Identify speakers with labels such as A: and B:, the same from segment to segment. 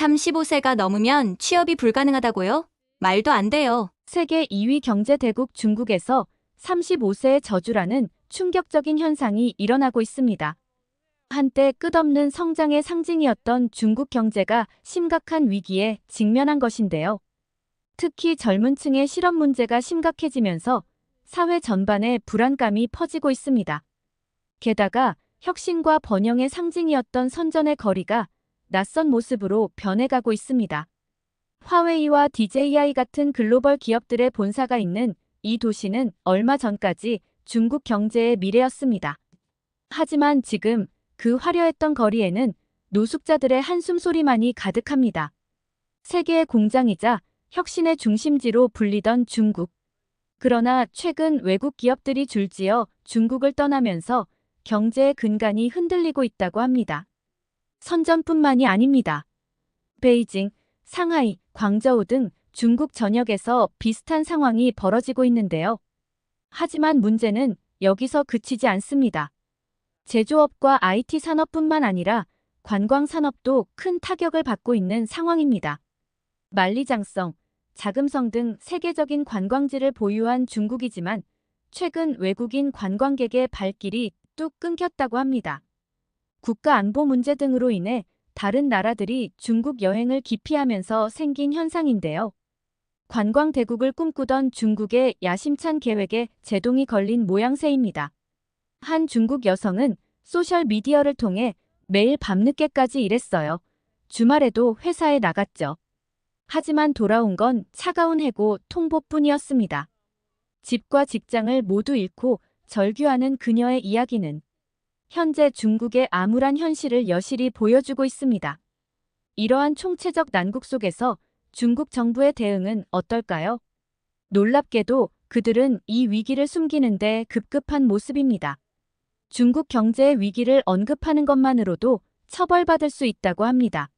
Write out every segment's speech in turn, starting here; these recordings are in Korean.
A: 35세가 넘으면 취업이 불가능하다고요? 말도 안 돼요.
B: 세계 2위 경제 대국 중국에서 35세의 저주라는 충격적인 현상이 일어나고 있습니다. 한때 끝없는 성장의 상징이었던 중국 경제가 심각한 위기에 직면한 것인데요. 특히 젊은 층의 실업 문제가 심각해지면서 사회 전반에 불안감이 퍼지고 있습니다. 게다가 혁신과 번영의 상징이었던 선전의 거리가 낯선 모습으로 변해가고 있습니다. 화웨이와 DJI 같은 글로벌 기업들의 본사가 있는 이 도시는 얼마 전까지 중국 경제의 미래였습니다. 하지만 지금 그 화려했던 거리에는 노숙자들의 한숨 소리만이 가득합니다. 세계의 공장이자 혁신의 중심지로 불리던 중국. 그러나 최근 외국 기업들이 줄지어 중국을 떠나면서 경제의 근간이 흔들리고 있다고 합니다. 선전뿐만이 아닙니다. 베이징, 상하이, 광저우 등 중국 전역에서 비슷한 상황이 벌어지고 있는데요. 하지만 문제는 여기서 그치지 않습니다. 제조업과 IT 산업뿐만 아니라 관광 산업도 큰 타격을 받고 있는 상황입니다. 만리장성, 자금성 등 세계적인 관광지를 보유한 중국이지만 최근 외국인 관광객의 발길이 뚝 끊겼다고 합니다. 국가 안보 문제 등으로 인해 다른 나라들이 중국 여행을 기피하면서 생긴 현상인데요. 관광 대국을 꿈꾸던 중국의 야심찬 계획에 제동이 걸린 모양새입니다. 한 중국 여성은 소셜미디어를 통해 매일 밤늦게까지 일했어요. 주말에도 회사에 나갔죠. 하지만 돌아온 건 차가운 해고 통보뿐이었습니다. 집과 직장을 모두 잃고 절규하는 그녀의 이야기는 현재 중국의 암울한 현실을 여실히 보여주고 있습니다. 이러한 총체적 난국 속에서 중국 정부의 대응은 어떨까요? 놀랍게도 그들은 이 위기를 숨기는데 급급한 모습입니다. 중국 경제의 위기를 언급하는 것만으로도 처벌받을 수 있다고 합니다.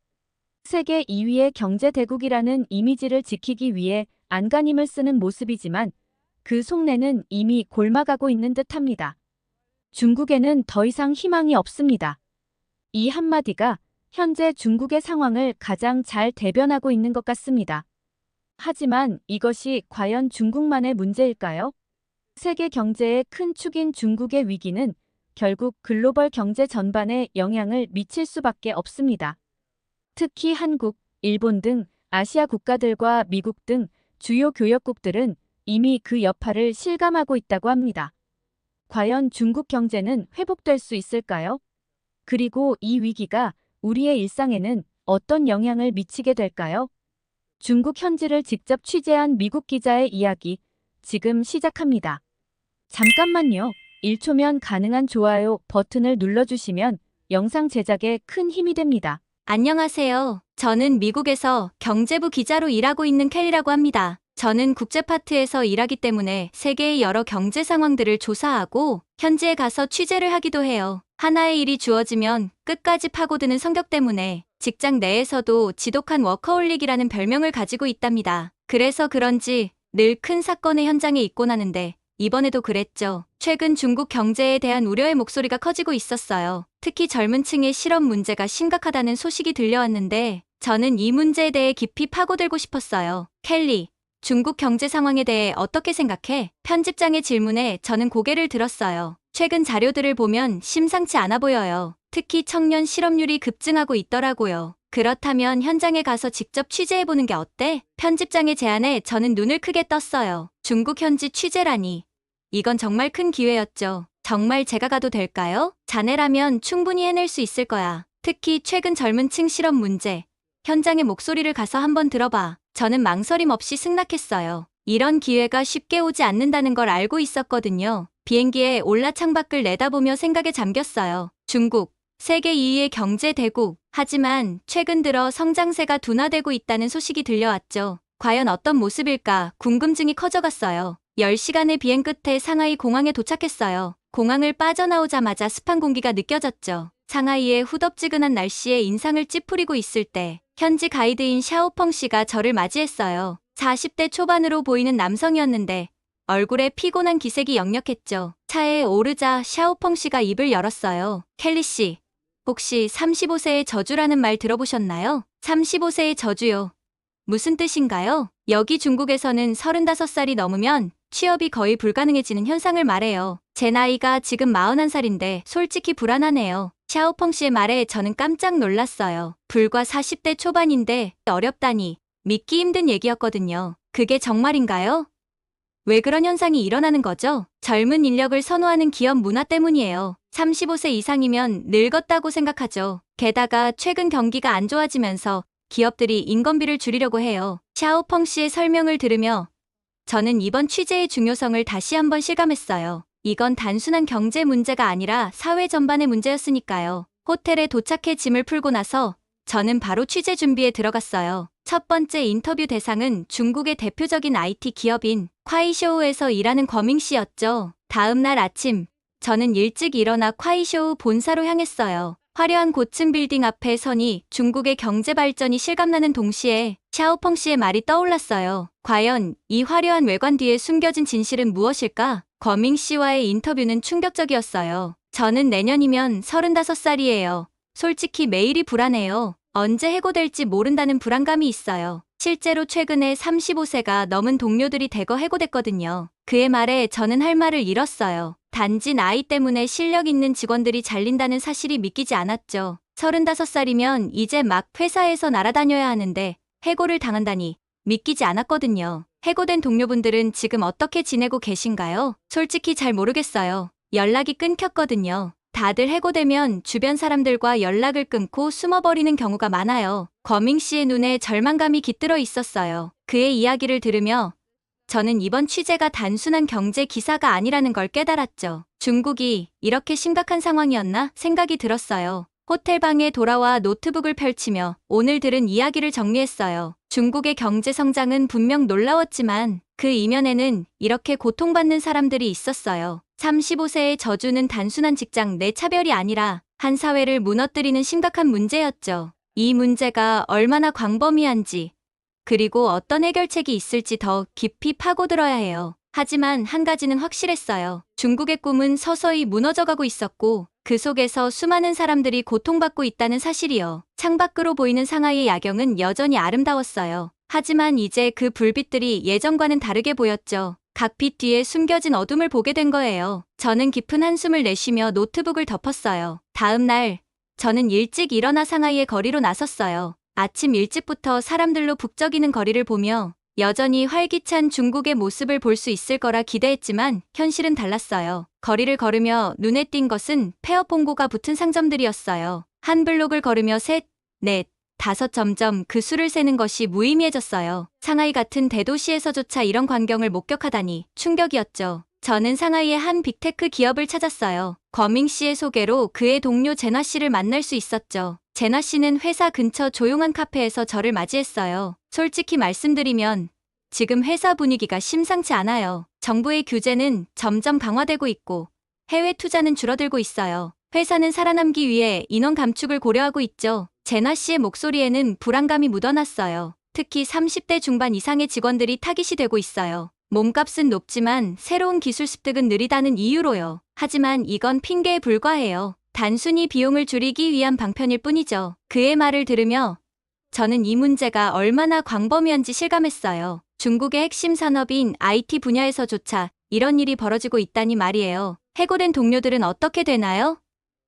B: 세계 2위의 경제 대국이라는 이미지를 지키기 위해 안간힘을 쓰는 모습이지만 그 속내는 이미 골마가고 있는 듯합니다. 중국에는 더 이상 희망이 없습니다. 이 한마디가 현재 중국의 상황을 가장 잘 대변하고 있는 것 같습니다. 하지만 이것이 과연 중국만의 문제일까요? 세계 경제의 큰 축인 중국의 위기는 결국 글로벌 경제 전반에 영향을 미칠 수밖에 없습니다. 특히 한국, 일본 등 아시아 국가들과 미국 등 주요 교역국들은 이미 그 여파를 실감하고 있다고 합니다. 과연 중국 경제는 회복될 수 있을까요? 그리고 이 위기가 우리의 일상에는 어떤 영향을 미치게 될까요? 중국 현지를 직접 취재한 미국 기자의 이야기, 지금 시작합니다. 잠깐만요. 1초면 가능한 좋아요 버튼을 눌러주시면 영상 제작에 큰 힘이 됩니다.
A: 안녕하세요. 저는 미국에서 경제부 기자로 일하고 있는 켈리라고 합니다. 저는 국제파트에서 일하기 때문에 세계의 여러 경제 상황들을 조사하고 현지에 가서 취재를 하기도 해요. 하나의 일이 주어지면 끝까지 파고드는 성격 때문에 직장 내에서도 지독한 워커홀릭이라는 별명을 가지고 있답니다. 그래서 그런지 늘 큰 사건의 현장에 있곤 하는데 이번에도 그랬죠. 최근 중국 경제에 대한 우려의 목소리가 커지고 있었어요. 특히 젊은 층의 실업 문제가 심각하다는 소식이 들려왔는데 저는 이 문제에 대해 깊이 파고들고 싶었어요. 켈리, 중국 경제 상황에 대해 어떻게 생각해? 편집장의 질문에 저는 고개를 들었어요. 최근 자료들을 보면 심상치 않아 보여요. 특히 청년 실업률이 급증하고 있더라고요. 그렇다면 현장에 가서 직접 취재해보는 게 어때? 편집장의 제안에 저는 눈을 크게 떴어요. 중국 현지 취재라니. 이건 정말 큰 기회였죠. 정말 제가 가도 될까요? 자네라면 충분히 해낼 수 있을 거야. 특히 최근 젊은 층 실업 문제. 현장의 목소리를 가서 한번 들어봐. 저는 망설임 없이 승낙했어요. 이런 기회가 쉽게 오지 않는다는 걸 알고 있었거든요. 비행기에 올라 창밖을 내다보며 생각에 잠겼어요. 중국, 세계 2위의 경제 대국. 하지만 최근 들어 성장세가 둔화되고 있다는 소식이 들려왔죠. 과연 어떤 모습일까 궁금증이 커져갔어요. 10시간의 비행 끝에 상하이 공항에 도착했어요. 공항을 빠져나오자마자 습한 공기가 느껴졌죠. 상하이의 후덥지근한 날씨에 인상을 찌푸리고 있을 때 현지 가이드인 샤오펑 씨가 저를 맞이했어요. 40대 초반으로 보이는 남성이었는데 얼굴에 피곤한 기색이 역력했죠. 차에 오르자 샤오펑 씨가 입을 열었어요. 켈리 씨, 혹시 35세의 저주라는 말 들어보셨나요? 35세의 저주요. 무슨 뜻인가요? 여기 중국에서는 35살이 넘으면 취업이 거의 불가능해지는 현상을 말해요. 제 나이가 지금 41살인데 솔직히 불안하네요. 샤오펑 씨의 말에 저는 깜짝 놀랐어요. 불과 40대 초반인데 어렵다니 믿기 힘든 얘기였거든요. 그게 정말인가요? 왜 그런 현상이 일어나는 거죠? 젊은 인력을 선호하는 기업 문화 때문이에요. 35세 이상이면 늙었다고 생각하죠. 게다가 최근 경기가 안 좋아지면서 기업들이 인건비를 줄이려고 해요. 샤오펑 씨의 설명을 들으며 저는 이번 취재의 중요성을 다시 한번 실감했어요. 이건 단순한 경제 문제가 아니라 사회 전반의 문제였으니까요. 호텔에 도착해 짐을 풀고 나서 저는 바로 취재 준비에 들어갔어요. 첫 번째 인터뷰 대상은 중국의 대표적인 IT 기업인 콰이쇼우에서 일하는 거밍 씨였죠. 다음 날 아침, 저는 일찍 일어나 콰이쇼우 본사로 향했어요. 화려한 고층 빌딩 앞에 서니 중국의 경제 발전이 실감나는 동시에 샤오펑 씨의 말이 떠올랐어요. 과연 이 화려한 외관 뒤에 숨겨진 진실은 무엇일까? 거밍 씨와의 인터뷰는 충격적이었어요. 저는 내년이면 35살이에요. 솔직히 매일이 불안해요. 언제 해고될지 모른다는 불안감이 있어요. 실제로 최근에 35세가 넘은 동료들이 대거 해고됐거든요. 그의 말에 저는 할 말을 잃었어요. 단지 나이 때문에 실력 있는 직원들이 잘린다는 사실이 믿기지 않았죠. 35살이면 이제 막 회사에서 날아다녀야 하는데 해고를 당한다니 믿기지 않았거든요. 해고된 동료분들은 지금 어떻게 지내고 계신가요? 솔직히 잘 모르겠어요. 연락이 끊겼거든요. 다들 해고되면 주변 사람들과 연락을 끊고 숨어버리는 경우가 많아요. 거밍 씨의 눈에 절망감이 깃들어 있었어요. 그의 이야기를 들으며 저는 이번 취재가 단순한 경제 기사가 아니라는 걸 깨달았죠. 중국이 이렇게 심각한 상황이었나 생각이 들었어요. 호텔방에 돌아와 노트북을 펼치며 오늘 들은 이야기를 정리했어요. 중국의 경제 성장은 분명 놀라웠지만 그 이면에는 이렇게 고통받는 사람들이 있었어요. 35세의 저주는 단순한 직장 내 차별이 아니라 한 사회를 무너뜨리는 심각한 문제였죠. 이 문제가 얼마나 광범위한지 그리고 어떤 해결책이 있을지 더 깊이 파고들어야 해요. 하지만 한 가지는 확실했어요. 중국의 꿈은 서서히 무너져가고 있었고 그 속에서 수많은 사람들이 고통받고 있다는 사실이요. 창밖으로 보이는 상하이의 야경은 여전히 아름다웠어요. 하지만 이제 그 불빛들이 예전과는 다르게 보였죠. 각 빛 뒤에 숨겨진 어둠을 보게 된 거예요. 저는 깊은 한숨을 내쉬며 노트북을 덮었어요. 다음 날, 저는 일찍 일어나 상하이의 거리로 나섰어요. 아침 일찍부터 사람들로 북적이는 거리를 보며 여전히 활기찬 중국의 모습을 볼 수 있을 거라 기대했지만 현실은 달랐어요. 거리를 걸으며 눈에 띈 것은 폐업 홍보가 붙은 상점들이었어요. 한 블록을 걸으며 셋, 넷, 다섯 점점 그 수를 세는 것이 무의미해졌어요. 상하이 같은 대도시에서조차 이런 광경을 목격하다니 충격이었죠. 저는 상하이의 한 빅테크 기업을 찾았어요. 거밍 씨의 소개로 그의 동료 제나 씨를 만날 수 있었죠. 제나 씨는 회사 근처 조용한 카페에서 저를 맞이했어요. 솔직히 말씀드리면 지금 회사 분위기가 심상치 않아요. 정부의 규제는 점점 강화되고 있고 해외 투자는 줄어들고 있어요. 회사는 살아남기 위해 인원 감축을 고려하고 있죠. 제나 씨의 목소리에는 불안감이 묻어났어요. 특히 30대 중반 이상의 직원들이 타깃이 되고 있어요. 몸값은 높지만 새로운 기술 습득은 느리다는 이유로요. 하지만 이건 핑계에 불과해요. 단순히 비용을 줄이기 위한 방편일 뿐이죠. 그의 말을 들으며 저는 이 문제가 얼마나 광범위한지 실감했어요. 중국의 핵심 산업인 IT 분야에서조차 이런 일이 벌어지고 있다니 말이에요. 해고된 동료들은 어떻게 되나요?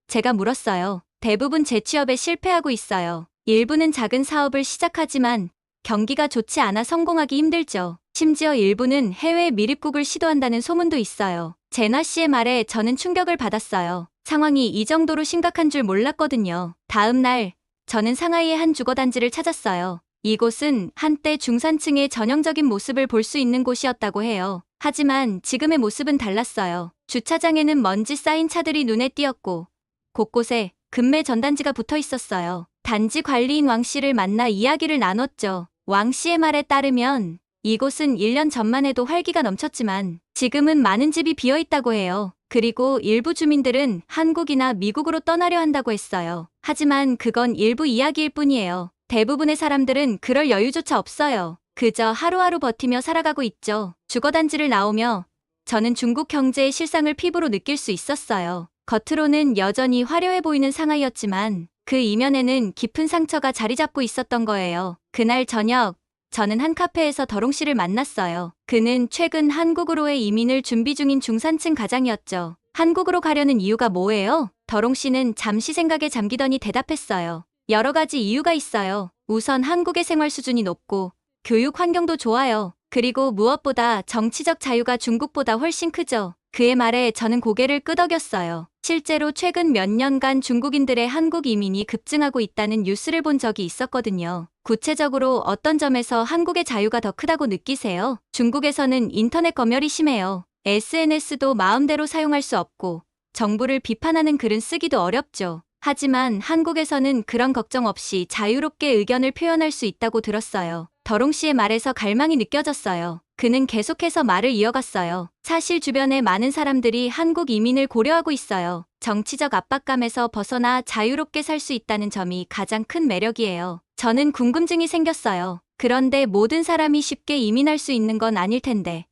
A: 제가 물었어요. 대부분 재취업에 실패하고 있어요. 일부는 작은 사업을 시작하지만 경기가 좋지 않아 성공하기 힘들죠. 심지어 일부는 해외 미립국을 시도한다는 소문도 있어요. 제나 씨의 말에 저는 충격을 받았어요. 상황이 이 정도로 심각한 줄 몰랐거든요. 다음 날, 저는 상하이의 한 주거단지를 찾았어요. 이곳은 한때 중산층의 전형적인 모습을 볼 수 있는 곳이었다고 해요. 하지만 지금의 모습은 달랐어요. 주차장에는 먼지 쌓인 차들이 눈에 띄었고 곳곳에 금매 전단지가 붙어 있었어요. 단지 관리인 왕 씨를 만나 이야기를 나눴죠. 왕 씨의 말에 따르면 이곳은 1년 전만 해도 활기가 넘쳤지만 지금은 많은 집이 비어 있다고 해요. 그리고 일부 주민들은 한국이나 미국으로 떠나려 한다고 했어요. 하지만 그건 일부 이야기일 뿐이에요. 대부분의 사람들은 그럴 여유조차 없어요. 그저 하루하루 버티며 살아가고 있죠. 주거단지를 나오며 저는 중국 경제의 실상을 피부로 느낄 수 있었어요. 겉으로는 여전히 화려해 보이는 상하이였지만 그 이면에는 깊은 상처가 자리 잡고 있었던 거예요. 그날 저녁, 저는 한 카페에서 더롱 씨를 만났어요. 그는 최근 한국으로의 이민을 준비 중인 중산층 가장이었죠. 한국으로 가려는 이유가 뭐예요? 더롱 씨는 잠시 생각에 잠기더니 대답했어요. 여러 가지 이유가 있어요. 우선 한국의 생활 수준이 높고 교육 환경도 좋아요. 그리고 무엇보다 정치적 자유가 중국보다 훨씬 크죠. 그의 말에 저는 고개를 끄덕였어요. 실제로 최근 몇 년간 중국인들의 한국 이민이 급증하고 있다는 뉴스를 본 적이 있었거든요. 구체적으로 어떤 점에서 한국의 자유가 더 크다고 느끼세요? 중국에서는 인터넷 검열이 심해요. SNS도 마음대로 사용할 수 없고 정부를 비판하는 글은 쓰기도 어렵죠. 하지만 한국에서는 그런 걱정 없이 자유롭게 의견을 표현할 수 있다고 들었어요. 더롱 씨의 말에서 갈망이 느껴졌어요. 그는 계속해서 말을 이어갔어요. 사실 주변에 많은 사람들이 한국 이민을 고려하고 있어요. 정치적 압박감에서 벗어나 자유롭게 살 수 있다는 점이 가장 큰 매력이에요. 저는 궁금증이 생겼어요. 그런데 모든 사람이 쉽게 이민할 수 있는 건 아닐 텐데.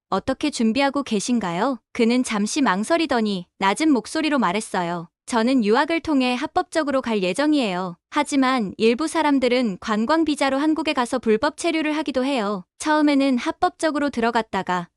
A: 어떻게 준비하고 계신가요? 그는 잠시 망설이더니 낮은 목소리로 말했어요. 저는 유학을 통해 합법적으로 갈 예정이에요. 하지만 일부 사람들은 관광 비자로 한국에 가서 불법 체류를 하기도 해요. 처음에는 합법적으로 들어갔다가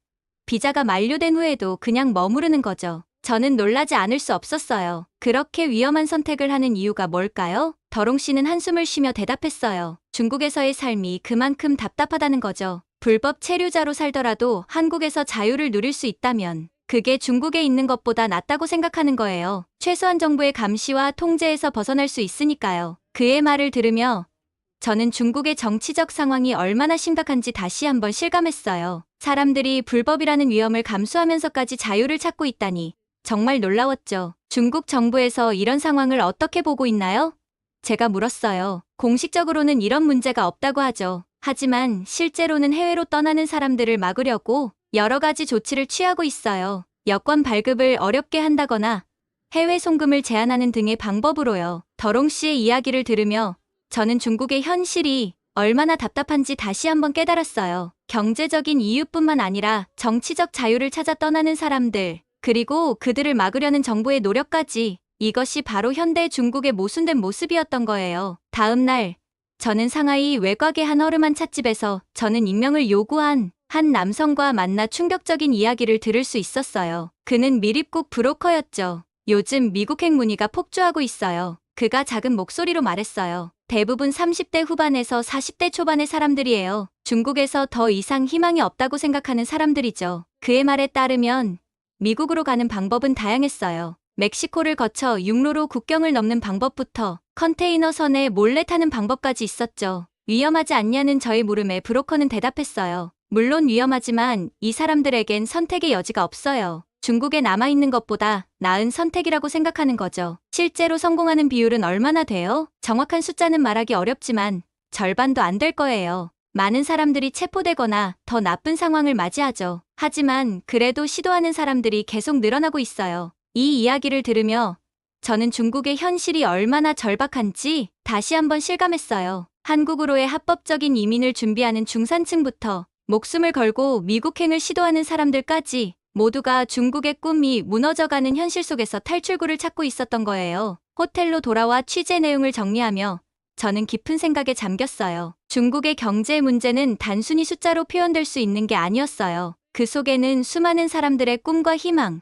A: 비자가 만료된 후에도 그냥 머무르는 거죠. 저는 놀라지 않을 수 없었어요. 그렇게 위험한 선택을 하는 이유가 뭘까요? 더롱 씨는 한숨을 쉬며 대답했어요. 중국에서의 삶이 그만큼 답답하다는 거죠. 불법 체류자로 살더라도 한국에서 자유를 누릴 수 있다면 그게 중국에 있는 것보다 낫다고 생각하는 거예요. 최소한 정부의 감시와 통제에서 벗어날 수 있으니까요. 그의 말을 들으며 저는 중국의 정치적 상황이 얼마나 심각한지 다시 한번 실감했어요. 사람들이 불법이라는 위험을 감수하면서까지 자유를 찾고 있다니 정말 놀라웠죠. 중국 정부에서 이런 상황을 어떻게 보고 있나요? 제가 물었어요. 공식적으로는 이런 문제가 없다고 하죠. 하지만 실제로는 해외로 떠나는 사람들을 막으려고 여러 가지 조치를 취하고 있어요. 여권 발급을 어렵게 한다거나 해외 송금을 제한하는 등의 방법으로요. 더롱 씨의 이야기를 들으며 저는 중국의 현실이 얼마나 답답한지 다시 한번 깨달았어요. 경제적인 이유뿐만 아니라 정치적 자유를 찾아 떠나는 사람들, 그리고 그들을 막으려는 정부의 노력까지, 이것이 바로 현대 중국의 모순된 모습이었던 거예요. 다음 날, 저는 상하이 외곽의 한 허름한 찻집에서 저는 익명을 요구한 한 남성과 만나 충격적인 이야기를 들을 수 있었어요. 그는 미립국 브로커였죠. 요즘 미국행 문의가 폭주하고 있어요. 그가 작은 목소리로 말했어요. 대부분 30대 후반에서 40대 초반의 사람들이에요. 중국에서 더 이상 희망이 없다고 생각하는 사람들이죠. 그의 말에 따르면 미국으로 가는 방법은 다양했어요. 멕시코를 거쳐 육로로 국경을 넘는 방법부터 컨테이너 선에 몰래 타는 방법까지 있었죠. 위험하지 않냐는 저의 물음에 브로커는 대답했어요. 물론 위험하지만 이 사람들에겐 선택의 여지가 없어요. 중국에 남아있는 것보다 나은 선택이라고 생각하는 거죠. 실제로 성공하는 비율은 얼마나 돼요? 정확한 숫자는 말하기 어렵지만 절반도 안 될 거예요. 많은 사람들이 체포되거나 더 나쁜 상황을 맞이하죠. 하지만 그래도 시도하는 사람들이 계속 늘어나고 있어요. 이 이야기를 들으며 저는 중국의 현실이 얼마나 절박한지 다시 한번 실감했어요. 한국으로의 합법적인 이민을 준비하는 중산층부터 목숨을 걸고 미국행을 시도하는 사람들까지 모두가 중국의 꿈이 무너져가는 현실 속에서 탈출구를 찾고 있었던 거예요. 호텔로 돌아와 취재 내용을 정리하며 저는 깊은 생각에 잠겼어요. 중국의 경제 문제는 단순히 숫자로 표현될 수 있는 게 아니었어요. 그 속에는 수많은 사람들의 꿈과 희망,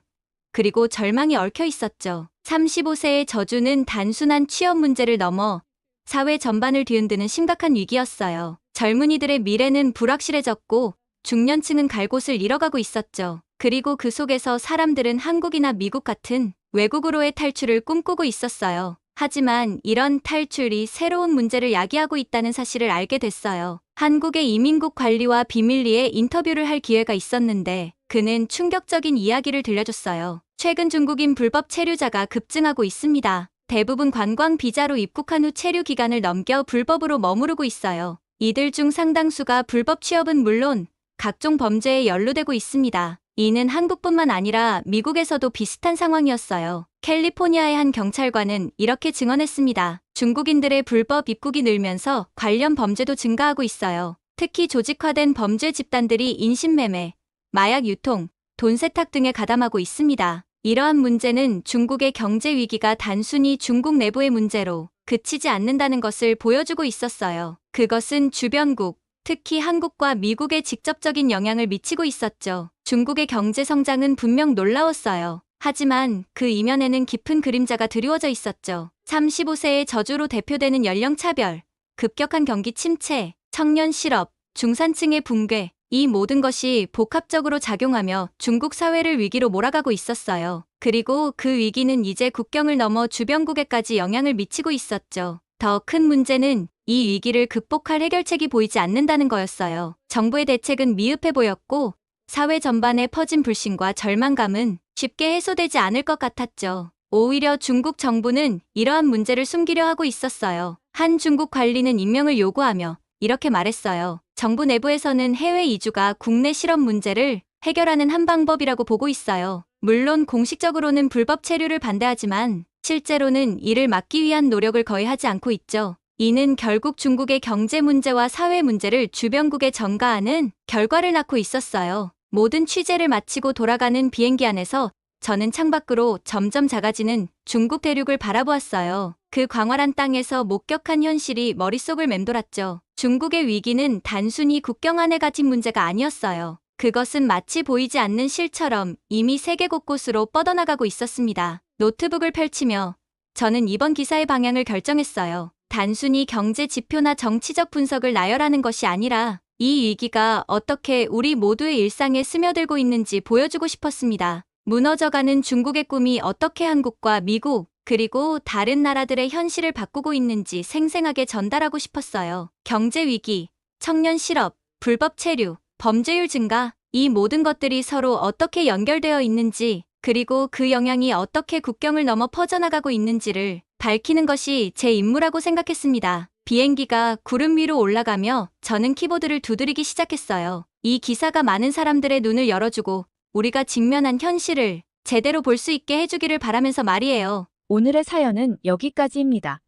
A: 그리고 절망이 얽혀 있었죠. 35세의 저주는 단순한 취업 문제를 넘어 사회 전반을 뒤흔드는 심각한 위기였어요. 젊은이들의 미래는 불확실해졌고 중년층은 갈 곳을 잃어가고 있었죠. 그리고 그 속에서 사람들은 한국이나 미국 같은 외국으로의 탈출을 꿈꾸고 있었어요. 하지만 이런 탈출이 새로운 문제를 야기하고 있다는 사실을 알게 됐어요. 한국의 이민국 관리와 비밀리에 인터뷰를 할 기회가 있었는데 그는 충격적인 이야기를 들려줬어요. 최근 중국인 불법 체류자가 급증하고 있습니다. 대부분 관광 비자로 입국한 후 체류 기간을 넘겨 불법으로 머무르고 있어요. 이들 중 상당수가 불법 취업은 물론 각종 범죄에 연루되고 있습니다. 이는 한국뿐만 아니라 미국에서도 비슷한 상황이었어요. 캘리포니아의 한 경찰관은 이렇게 증언했습니다. 중국인들의 불법 입국이 늘면서 관련 범죄도 증가하고 있어요. 특히 조직화된 범죄 집단들이 인신매매, 마약 유통, 돈 세탁 등에 가담하고 있습니다. 이러한 문제는 중국의 경제 위기가 단순히 중국 내부의 문제로 그치지 않는다는 것을 보여주고 있었어요. 그것은 주변국, 특히 한국과 미국에 직접적인 영향을 미치고 있었죠. 중국의 경제 성장은 분명 놀라웠어요. 하지만 그 이면에는 깊은 그림자가 드리워져 있었죠. 35세의 저주로 대표되는 연령 차별, 급격한 경기 침체, 청년 실업, 중산층의 붕괴, 이 모든 것이 복합적으로 작용하며 중국 사회를 위기로 몰아가고 있었어요. 그리고 그 위기는 이제 국경을 넘어 주변국에까지 영향을 미치고 있었죠. 더 큰 문제는 이 위기를 극복할 해결책이 보이지 않는다는 거였어요. 정부의 대책은 미흡해 보였고 사회 전반에 퍼진 불신과 절망감은 쉽게 해소되지 않을 것 같았죠. 오히려 중국 정부는 이러한 문제를 숨기려 하고 있었어요. 한 중국 관리는 임명을 요구하며 이렇게 말했어요. 정부 내부에서는 해외 이주가 국내 실업 문제를 해결하는 한 방법이라고 보고 있어요. 물론 공식적으로는 불법 체류를 반대하지만 실제로는 이를 막기 위한 노력을 거의 하지 않고 있죠. 이는 결국 중국의 경제 문제와 사회 문제를 주변국에 전가하는 결과를 낳고 있었어요. 모든 취재를 마치고 돌아가는 비행기 안에서 저는 창밖으로 점점 작아지는 중국 대륙을 바라보았어요. 그 광활한 땅에서 목격한 현실이 머릿속을 맴돌았죠. 중국의 위기는 단순히 국경 안에 갇힌 문제가 아니었어요. 그것은 마치 보이지 않는 실처럼 이미 세계 곳곳으로 뻗어나가고 있었습니다. 노트북을 펼치며 저는 이번 기사의 방향을 결정했어요. 단순히 경제 지표나 정치적 분석을 나열하는 것이 아니라 이 위기가 어떻게 우리 모두의 일상에 스며들고 있는지 보여주고 싶었습니다. 무너져가는 중국의 꿈이 어떻게 한국과 미국, 그리고 다른 나라들의 현실을 바꾸고 있는지 생생하게 전달하고 싶었어요. 경제 위기, 청년 실업, 불법 체류, 범죄율 증가, 이 모든 것들이 서로 어떻게 연결되어 있는지, 그리고 그 영향이 어떻게 국경을 넘어 퍼져나가고 있는지를 밝히는 것이 제 임무라고 생각했습니다. 비행기가 구름 위로 올라가며 저는 키보드를 두드리기 시작했어요. 이 기사가 많은 사람들의 눈을 열어주고 우리가 직면한 현실을 제대로 볼 수 있게 해주기를 바라면서 말이에요.
B: 오늘의 사연은 여기까지입니다.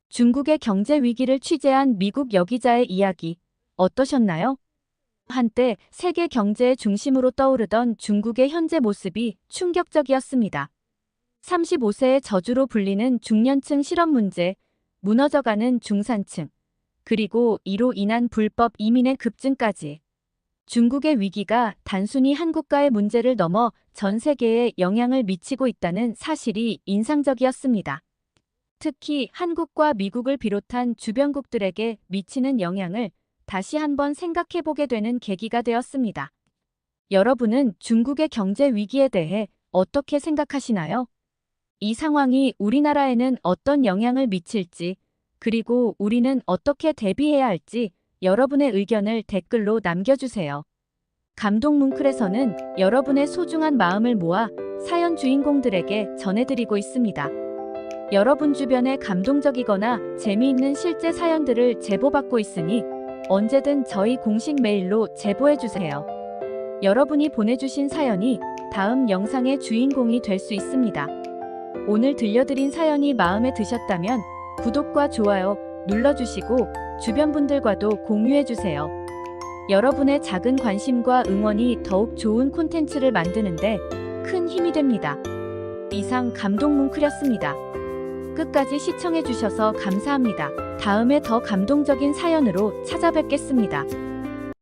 B: 중국의 경제 위기를 취재한 미국 여기자의 이야기 어떠셨나요? 한때 세계 경제의 중심으로 떠오르던 중국의 현재 모습이 충격적이었습니다. 35세의 저주로 불리는 중년층 실업 문제, 무너져가는 중산층, 그리고 이로 인한 불법 이민의 급증까지. 중국의 위기가 단순히 한국가의 문제를 넘어 전 세계에 영향을 미치고 있다는 사실이 인상적이었습니다. 특히 한국과 미국을 비롯한 주변국들에게 미치는 영향을 다시 한번 생각해보게 되는 계기가 되었습니다. 여러분은 중국의 경제 위기에 대해 어떻게 생각하시나요? 이 상황이 우리나라에는 어떤 영향을 미칠지, 그리고 우리는 어떻게 대비해야 할지 여러분의 의견을 댓글로 남겨주세요. 감동 뭉클에서는 여러분의 소중한 마음을 모아 사연 주인공들에게 전해드리고 있습니다. 여러분 주변에 감동적이거나 재미있는 실제 사연들을 제보받고 있으니 언제든 저희 공식 메일로 제보해주세요. 여러분이 보내주신 사연이 다음 영상의 주인공이 될 수 있습니다. 오늘 들려드린 사연이 마음에 드셨다면 구독과 좋아요 눌러주시고 주변 분들과도 공유해주세요. 여러분의 작은 관심과 응원이 더욱 좋은 콘텐츠를 만드는데 큰 힘이 됩니다. 이상 감동 뭉클이었습니다. 끝까지 시청해주셔서 감사합니다. 다음에 더 감동적인 사연으로 찾아뵙겠습니다.